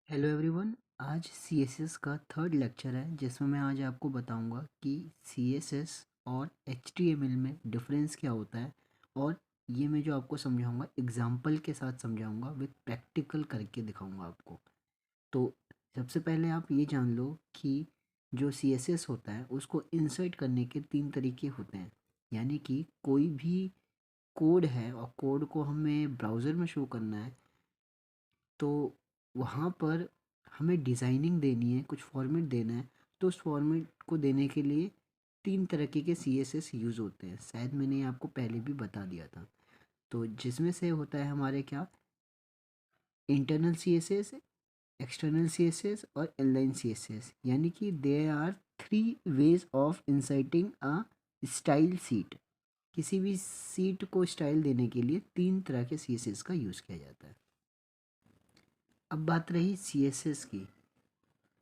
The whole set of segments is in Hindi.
Hello everyone. आज सीएसएस का थर्ड लेक्चर है जिसमें मैं आज आपको बताऊंगा कि सीएसएस और एचटीएमएल में डिफरेंस क्या होता है। और ये मैं जो आपको समझाऊंगा एग्जाम्पल के साथ समझाऊंगा, विद प्रैक्टिकल करके दिखाऊंगा आपको। तो सबसे पहले आप ये जान लो कि जो सीएसएस होता है उसको इंसर्ट करने के तीन तरीके होते हैं। यानी कि कोई भी कोड है और कोड को हमें ब्राउज़र में शो करना है, तो वहाँ पर हमें डिज़ाइनिंग देनी है, कुछ फॉर्मेट देना है। तो उस फॉर्मेट को देने के लिए तीन तरीके के सीएसएस यूज़ होते हैं। शायद मैंने ये आपको पहले भी बता दिया था। तो जिसमें से होता है हमारे क्या, इंटरनल सीएसएस, एक्सटर्नल सीएसएस और इनलाइन सीएसएस। यानी कि there are three ways of inserting a style sheet. किसी भी सीट को स्टाइल देने के लिए तीन तरह के सीएसएस का यूज़ किया जाता है। अब बात रही सीएसएस की।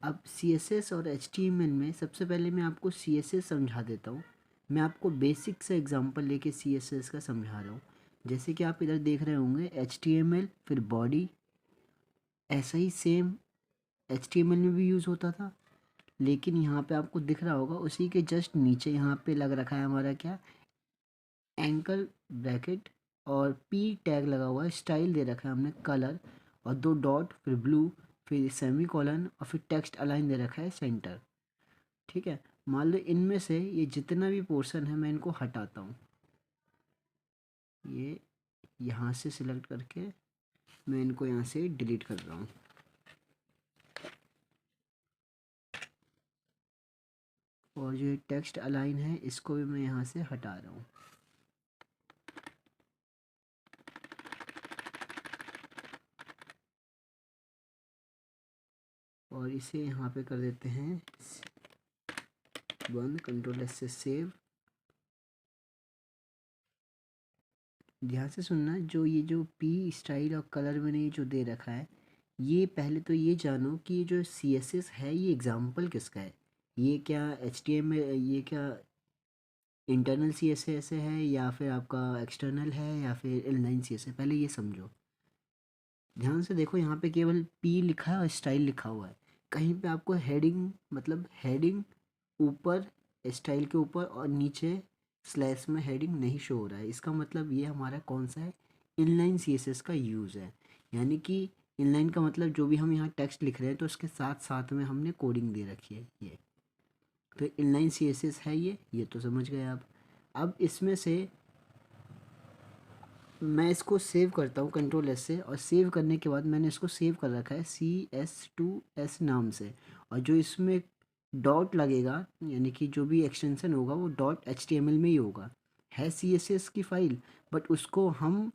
अब CSS और HTML में सबसे पहले मैं आपको CSS समझा देता हूँ। मैं आपको बेसिक से एग्जांपल लेके CSS का समझा रहा हूँ। जैसे कि आप इधर देख रहे होंगे HTML, फिर बॉडी। ऐसा ही सेम HTML में भी यूज़ होता था, लेकिन यहाँ पे आपको दिख रहा होगा उसी के जस्ट नीचे यहाँ पे लग रखा है हमारा क्या, एंकल ब्रैकेट, और पी टैग लगा हुआ है। स्टाइल दे रखा है हमने कलर, और दो डॉट, फिर ब्लू, फिर सेमी कॉलन, और फिर टेक्स्ट अलाइन दे रखा है सेंटर। ठीक है। मान लो इनमें से ये जितना भी पोर्शन है मैं इनको हटाता हूँ। ये यहाँ से सिलेक्ट करके मैं इनको यहाँ से डिलीट कर रहा हूँ। और जो ये टेक्स्ट अलाइन है इसको भी मैं यहाँ से हटा रहा हूँ। और इसे यहाँ पे कर देते हैं बंद, कंट्रोल एस से सेव। ध्यान से सुनना, जो ये जो पी स्टाइल और कलर मैंने ये जो दे रखा है, ये पहले तो ये जानो कि ये जो सी एस एस है ये एग्जाम्पल किसका है। ये क्या एच टी एम, ये क्या इंटरनल सी एस एस है, या फिर आपका एक्सटर्नल है, या फिर इनलाइन सी एस है, पहले ये समझो। ध्यान से देखो, यहाँ पे केवल पी लिखा है और स्टाइल लिखा हुआ है। कहीं पे आपको हेडिंग, मतलब हेडिंग ऊपर, स्टाइल के ऊपर और नीचे स्लैश में हेडिंग नहीं शो हो रहा है। इसका मतलब ये हमारा कौन सा है, इनलाइन सी एस एस का यूज़ है। यानी कि इनलाइन का मतलब जो भी हम यहाँ टेक्स्ट लिख रहे हैं तो उसके साथ साथ में हमने कोडिंग दे रखी है ये। तो इनलाइन सी एस एस है ये तो समझ गए आप। अब इसमें से मैं इसको सेव करता हूँ कंट्रोल एस से, और सेव करने के बाद मैंने इसको सेव कर रखा है CS2S नाम से। और जो इसमें डॉट लगेगा, यानी कि जो भी एक्सटेंशन होगा वो डॉट HTML में ही होगा। है CSS की फाइल, बट उसको हम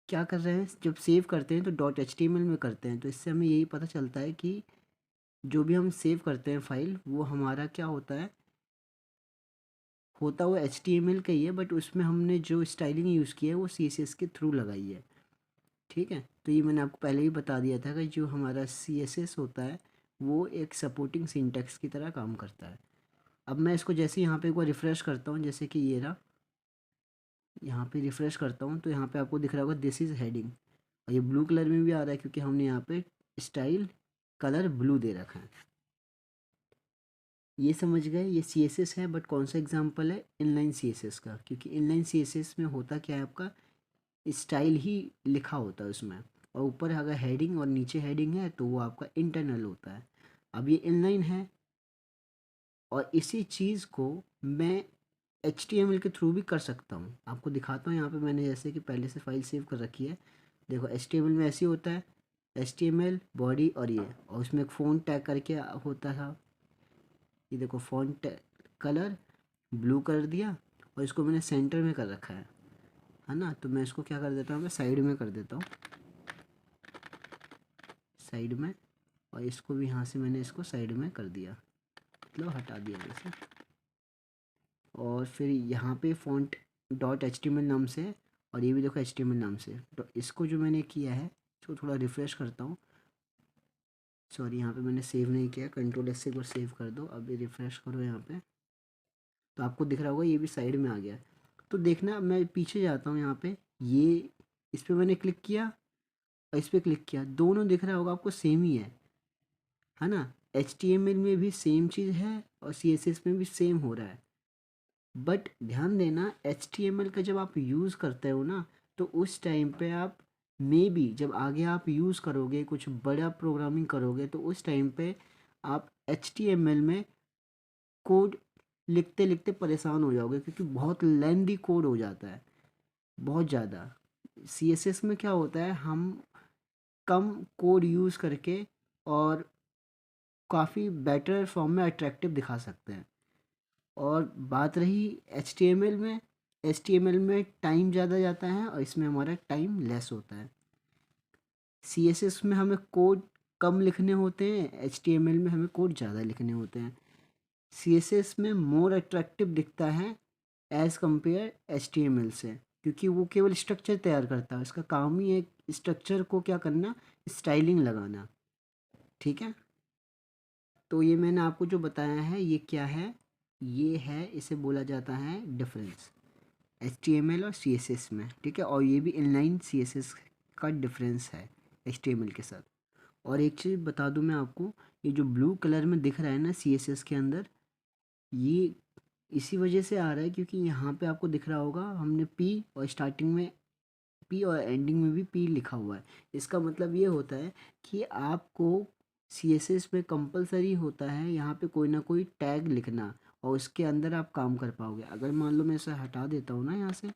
क्या कर रहे हैं, जब सेव करते हैं तो डॉट HTML में करते हैं। तो इससे हमें यही पता चलता है कि जो भी हम सेव करते हैं फाइल वो हमारा क्या होता है, होता हुआ HTML का ही है, बट उसमें हमने जो स्टाइलिंग यूज़ की है वो CSS के थ्रू लगाई है। ठीक है। तो ये मैंने आपको पहले ही बता दिया था कि जो हमारा CSS होता है वो एक सपोर्टिंग सिंटैक्स की तरह काम करता है। अब मैं इसको जैसे यहाँ पे एक बार रिफ़्रेश करता हूँ, जैसे कि ये रहा, यहाँ पे रिफ़्रेश करता हूँ तो यहाँ पे आपको दिख रहा होगा दिस इज़ हेडिंग। और ये ब्लू कलर में भी आ रहा है क्योंकि हमने यहाँ पे स्टाइल कलर ब्लू दे रखा है। ये समझ गए, ये CSS है, बट कौन सा एग्जाम्पल है, इनलाइन CSS का। क्योंकि इनलाइन CSS में होता क्या है, आपका स्टाइल ही लिखा होता है उसमें, और ऊपर अगर हेडिंग और नीचे हेडिंग है तो वो आपका इंटरनल होता है। अब ये इनलाइन है, और इसी चीज़ को मैं HTML के थ्रू भी कर सकता हूँ। आपको दिखाता हूँ, यहाँ पे मैंने जैसे कि पहले से फाइल सेव कर रखी है। देखो HTML में ऐसे ही होता है, HTML बॉडी और ये, और उसमें एक फ़ॉन्ट टैग करके होता था। ये देखो फ़ॉन्ट कलर ब्लू कर दिया, और इसको मैंने सेंटर में कर रखा है ना। तो मैं इसको क्या कर देता हूँ, मैं साइड में कर देता हूँ, साइड में। और इसको भी यहाँ से मैंने इसको साइड में कर दिया, मतलब हटा दिया जैसे। और फिर यहाँ पे फ़ॉन्ट डॉट HTML नाम से, और ये भी देखो HTML नाम से। तो इसको जो मैंने किया है, इसको थोड़ा रिफ़्रेश करता हूँ। सॉरी, यहाँ पे मैंने सेव नहीं किया, कंट्रोल एस से एक बार सेव कर दो। अब ये रिफ़्रेश करो यहाँ पे, तो आपको दिख रहा होगा ये भी साइड में आ गया। तो देखना, मैं पीछे जाता हूँ यहाँ पे, ये इस पर मैंने क्लिक किया, और इस पर क्लिक किया, दोनों दिख रहा होगा आपको सेम ही है ना। HTML में भी सेम चीज़ है और CSS में भी सेम हो रहा है। बट ध्यान देना, HTML का जब आप यूज़ करते हो ना, तो उस टाइम पे आप मे बी जब आगे आप यूज़ करोगे, कुछ बड़ा प्रोग्रामिंग करोगे, तो उस टाइम पे आप HTML में कोड लिखते लिखते परेशान हो जाओगे, क्योंकि बहुत लेंदी कोड हो जाता है, बहुत ज़्यादा। CSS में क्या होता है, हम कम कोड यूज़ करके और काफ़ी बेटर फॉर्म में अट्रैक्टिव दिखा सकते हैं। और बात रही HTML में, HTML में टाइम ज़्यादा जाता है और इसमें हमारा टाइम लेस होता है। CSS में हमें कोड कम लिखने होते हैं, HTML में हमें कोड ज़्यादा लिखने होते हैं। CSS में मोर अट्रैक्टिव दिखता है एज़ कम्पेयर HTML से, क्योंकि वो केवल स्ट्रक्चर तैयार करता है, उसका काम ही है स्ट्रक्चर को क्या करना, स्टाइलिंग लगाना। ठीक है, तो ये मैंने आपको जो बताया है ये क्या है, ये है, इसे बोला जाता है डिफरेंस HTML और CSS में। ठीक है, और ये भी इनलाइन CSS का डिफरेंस है HTML के साथ। और एक चीज़ बता दूं मैं आपको, ये जो ब्लू कलर में दिख रहा है ना CSS के अंदर, ये इसी वजह से आ रहा है क्योंकि यहाँ पे आपको दिख रहा होगा हमने P और स्टार्टिंग में P और एंडिंग में भी P लिखा हुआ है। इसका मतलब ये होता है कि आपको CSS में कंपलसरी होता है यहाँ पे कोई ना कोई टैग लिखना, और उसके अंदर आप काम कर पाओगे। अगर मान लो मैं इसे हटा देता हूँ ना यहाँ से,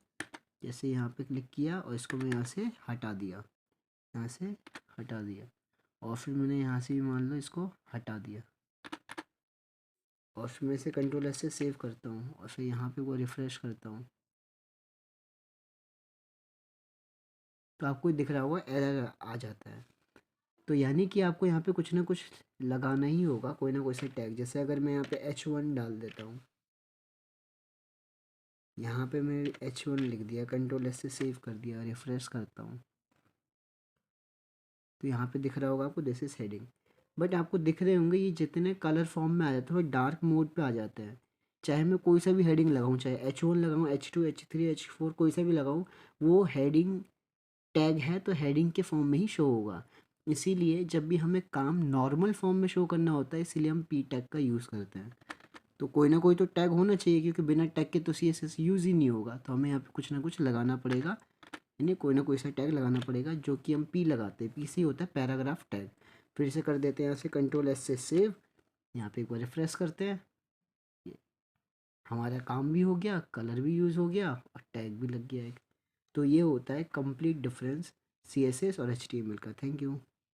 जैसे यहाँ पे क्लिक किया और इसको मैं यहाँ से हटा दिया, यहाँ से हटा दिया, और फिर मैंने यहाँ से भी मान लो इसको हटा दिया, और फिर मैं इसे कंट्रोल S से सेव करता हूँ और फिर यहाँ पे वो रिफ़्रेश करता हूँ, तो आपको दिख रहा होगा एरर आ जाता है। तो यानी कि आपको यहाँ पे कुछ ना कुछ लगाना ही होगा, कोई ना कोई सा टैग। जैसे अगर मैं यहाँ पे H1 डाल देता हूँ, यहाँ पे मैं H1 लिख दिया, कंट्रोल S से सेव कर दिया, रिफ़्रेश करता हूँ, तो यहाँ पे दिख रहा होगा आपको दिस इज़ हेडिंग। बट आपको दिख रहे होंगे ये जितने कलर फॉर्म में आ जाते हैं, थोड़ा डार्क मोड पे आ जाते हैं। चाहे मैं कोई सा भी हेडिंग लगाऊँ, चाहे H1 लगाऊँ, H2, H3, H4, कोई सा भी लगाऊँ, वो हेडिंग टैग है तो हेडिंग के फॉर्म में ही शो होगा। इसीलिए जब भी हमें काम नॉर्मल फॉर्म में शो करना होता है, इसीलिए हम P टैग का यूज़ करते हैं। तो कोई ना कोई तो टैग होना चाहिए, क्योंकि बिना टैग के तो CSS यूज़ ही नहीं होगा, तो हमें यहाँ पे कुछ ना कुछ लगाना पड़ेगा, यानी कोई ना कोई सा टैग लगाना पड़ेगा, जो कि हम P लगाते हैं। P से होता है पैराग्राफ टैग। फिर से कर देते हैं यहाँ से कंट्रोल S से सेव, यहाँ पे एक बार रिफ्रेश करते हैं, ये हमारा काम भी हो गया, कलर भी यूज़ हो गया और टैग भी लग गया एक। तो ये होता है कंप्लीट डिफरेंस CSS और HTML का। Thank you.